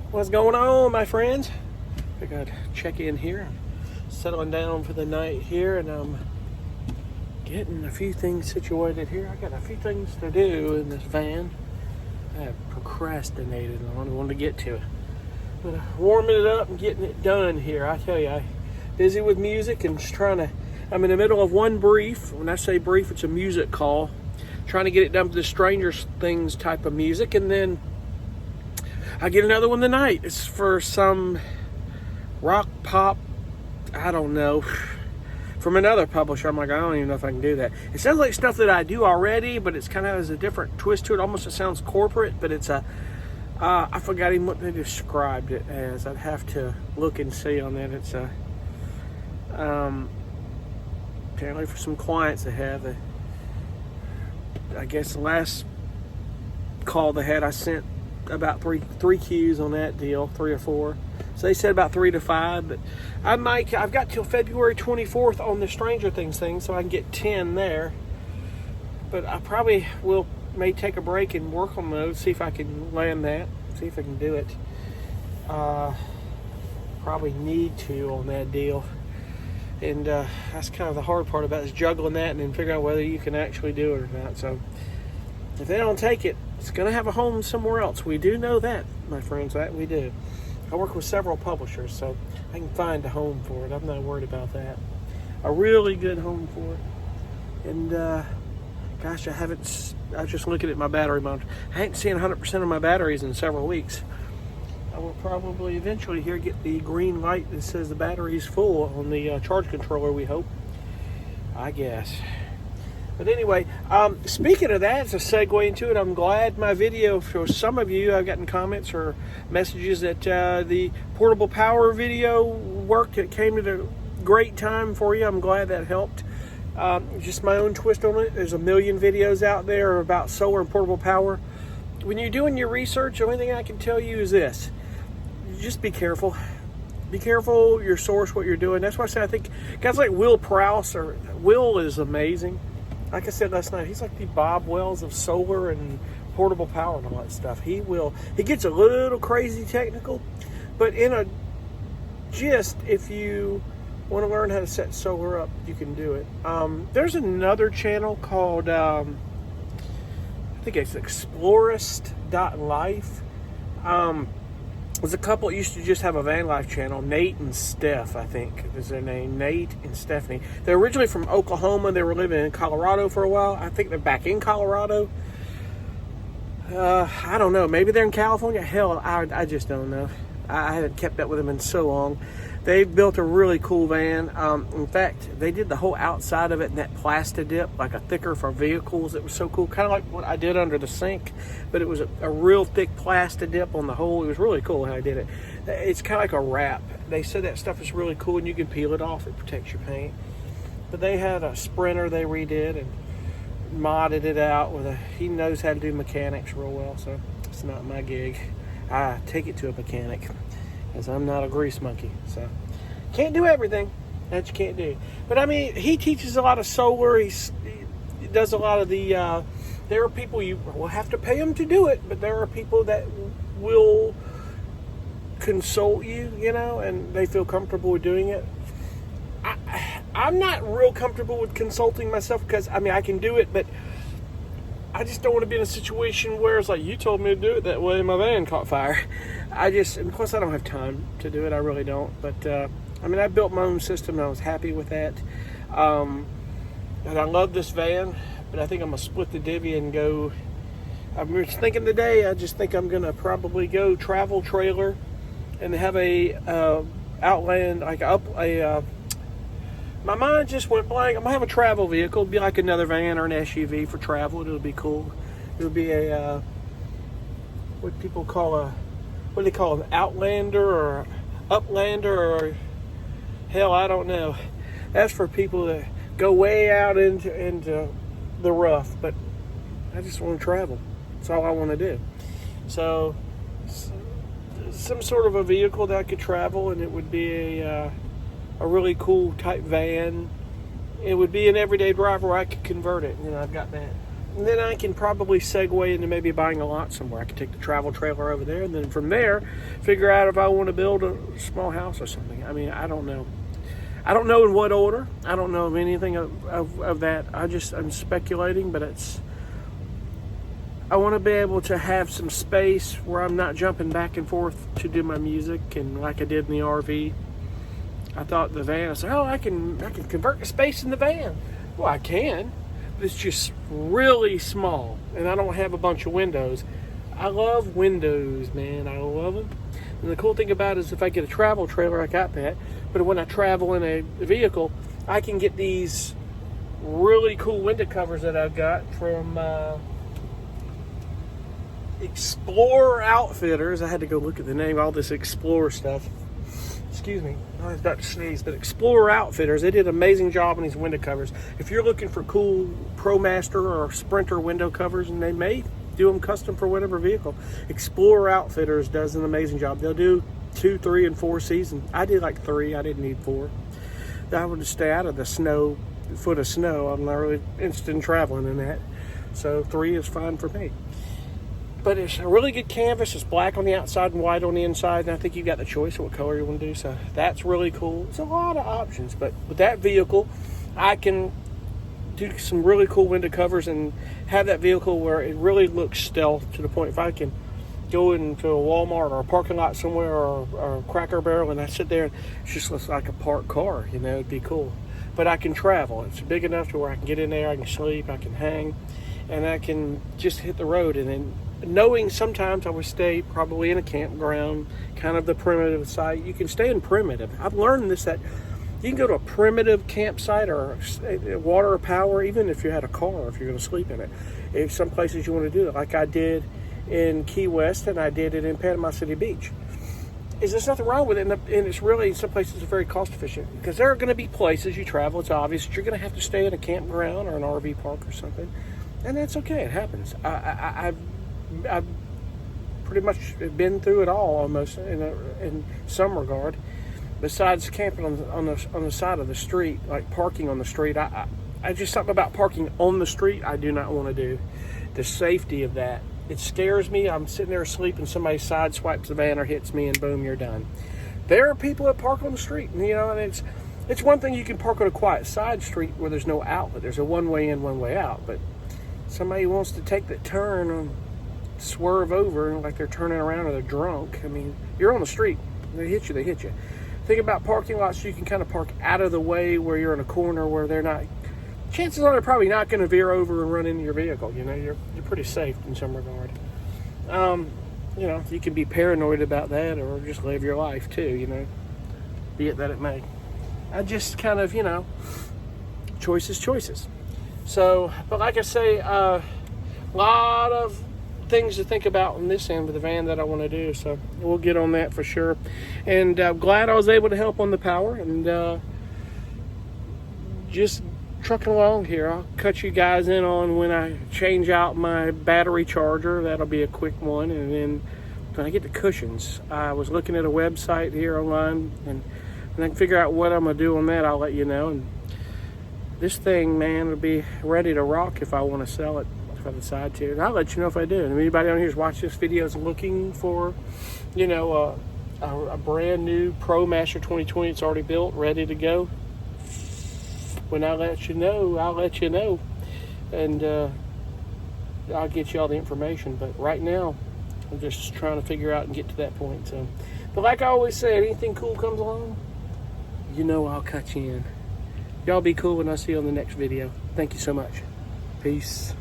What's going on, my friends? I got to check in here. Settling down for the night here, and I'm getting a few things situated here. I got a few things to do in this van. I have procrastinated on. I wanted to get to it. But warming it up and getting it done here. I tell you, I'm busy with music and just trying to. I'm in the middle of one brief. When I say brief, it's a music call. Trying to get it done for the Stranger Things type of music, and then I get another one tonight. It's for some rock pop, I don't know, from another publisher. I'm like, I don't even know if I can do that. It sounds like stuff that I do already, but it's kind of has a different twist to it. Almost it sounds corporate, but it's a, I forgot even what they described it as. I'd have to look and see on that. It's a, apparently for some clients they have, I guess the last call they had, I sent about three cues on that deal, 3 or 4. So they said about 3 to 5, but I've got till February 24th on the Stranger Things thing, so I can get 10 there. But I probably may take a break and work on those, see if I can land that, see if I can do it. Probably need to on that deal. And that's kind of the hard part about it, is juggling that and then figuring out whether you can actually do it or not. So if they don't take it, it's going to have a home somewhere else. We do know that, my friends, that we do. I work with several publishers, so I can find a home for it. I'm not worried about that. A really good home for it. And, gosh, I was just looking at my battery monitor. I ain't seen 100% of my batteries in several weeks. I will probably eventually here get the green light that says the battery's full on the charge controller, we hope. I guess. But anyway, speaking of that, as a segue into it, I'm glad my video, for some of you, I've gotten comments or messages that the portable power video worked. It came at a great time for you. I'm glad that helped. Just my own twist on it. There's a million videos out there about solar and portable power. When you're doing your research, the only thing I can tell you is this. Just be careful. Be careful your source, what you're doing. That's why I say I think guys like Prowse, or Will is amazing. Like I said last night, he's like the Bob Wells of solar and portable power and all that stuff. He gets a little crazy technical, but in a gist, if you want to learn how to set solar up, you can do it. There's another channel called, I think it's Explorist.life. There's a couple that used to just have a Vanlife channel, Nate and Steph, I think is their name, Nate and Stephanie. They're originally from Oklahoma. They were living in Colorado for a while. I think they're back in Colorado. I don't know. Maybe they're in California. Hell, I just don't know. I haven't kept up with them in so long. They built a really cool van. In fact, they did the whole outside of it in that plastic dip, like a thicker for vehicles. It was so cool, kind of like what I did under the sink, but it was a real thick plastic dip on the whole. It was really cool how I did it. It's kind of like a wrap. They said that stuff is really cool, and you can peel it off. It protects your paint. But they had a Sprinter they redid and modded it out he knows how to do mechanics real well, so it's not my gig. I take it to a mechanic, because I'm not a grease monkey, so can't do everything that you can't do. But I mean, he teaches a lot of solar. He does a lot of the. There are people you will have to pay them to do it, but there are people that will consult you, and they feel comfortable with doing it. I'm not real comfortable with consulting myself because I can do it, but I just don't want to be in a situation where it's like, you told me to do it that way and my van caught fire. And plus I don't have time to do it. I really don't. But, I built my own system and I was happy with that. And I love this van, but I think I'm going to split the divvy and go. I was thinking today, I just think I'm going to probably go travel trailer and have Outland, my mind just went blank. I'm going to have a travel vehicle. It'll be like another van or an SUV for travel. It'll be cool. It'll be what do they call an Outlander or Uplander or hell, I don't know. That's for people that go way out into the rough. But I just want to travel. That's all I want to do. So some sort of a vehicle that I could travel, and it would be a really cool type van. It would be an everyday driver where I could convert it. I've got that And then I can probably segue into maybe buying a lot somewhere. I can take the travel trailer over there, and then from there, figure out if I want to build a small house or something. I mean, I don't know. I don't know in what order. I don't know of anything of that. I'm speculating, but I want to be able to have some space where I'm not jumping back and forth to do my music, and like I did in the RV. I thought the van, I said, oh, I can convert the space in the van. Well, I can. It's just really small, and I don't have a bunch of windows. I love windows, man. I love them. And the cool thing about it is if I get a travel trailer, I got that. But when I travel in a vehicle, I can get these really cool window covers that I've got from Explorer Outfitters. I had to go look at the name of all this Explorer stuff. Excuse me, I was about to sneeze, but Explorer Outfitters, they did an amazing job on these window covers. If you're looking for cool ProMaster or Sprinter window covers, and they may do them custom for whatever vehicle, Explorer Outfitters does an amazing job. They'll do 2, 3, and 4 seasons. I did like 3, I didn't need 4. I would stay out of the foot of snow. I'm not really interested in traveling in that. So 3 is fine for me. But it's a really good canvas. It's black on the outside and white on the inside. And I think you've got the choice of what color you want to do. So that's really cool. It's a lot of options. But with that vehicle, I can do some really cool window covers and have that vehicle where it really looks stealth to the point if I can go into a Walmart or a parking lot somewhere or a Cracker Barrel and I sit there and it just looks like a parked car. You know, it'd be cool. But I can travel. It's big enough to where I can get in there, I can sleep, I can hang, and I can just hit the road. And then knowing sometimes I would stay probably in a campground, kind of the primitive site. You can stay in primitive. I've learned this, that you can go to a primitive campsite or water or power, even if you had a car, if you're going to sleep in it. If some places you want to do it, like I did in Key West and I did it in Panama City Beach. There's nothing wrong with it, and it's really, in some places, very cost efficient, because there are going to be places you travel, it's obvious, that you're going to have to stay in a campground or an RV park or something, and that's okay, it happens. I've pretty much been through it all almost in some regard. Besides camping on the side of the street, like parking on the street, I just something about parking on the street I do not want to do. The safety of that, it scares me. I'm sitting there asleep and somebody side swipes the van or hits me and boom, you're done. There are people that park on the street, and it's one thing you can park on a quiet side street where there's no outlet. There's a one way in, one way out, but somebody wants to take that turn and swerve over like they're turning around or they're drunk. I mean, you're on the street. They hit you. Think about parking lots. You can kind of park out of the way where you're in a corner where they're not. Chances are they're probably not going to veer over and run into your vehicle. You know, you're pretty safe in some regard. You can be paranoid about that or just live your life too. You know, be it that it may. I just kind of, choices. So, but like I say, a lot of things to think about on this end with the van that I want to do, so we'll get on that for sure. And I'm glad I was able to help on the power, and just trucking along here. I'll cut you guys in on when I change out my battery charger. That'll be a quick one. And then when I get the cushions, I was looking at a website here online, and when I can figure out what I'm gonna do on that, I'll let you know. And this thing, man, will be ready to rock if I want to sell it, if I decide to. And I'll let you know if I do. And if anybody on here who's watching this video is looking for, a brand new ProMaster 2020, it's already built, ready to go. When I let you know, I'll let you know. And I'll get you all the information. But right now, I'm just trying to figure out and get to that point. So, but like I always say, anything cool comes along, I'll cut you in. Y'all be cool, and I'll see you on the next video. Thank you so much. Peace.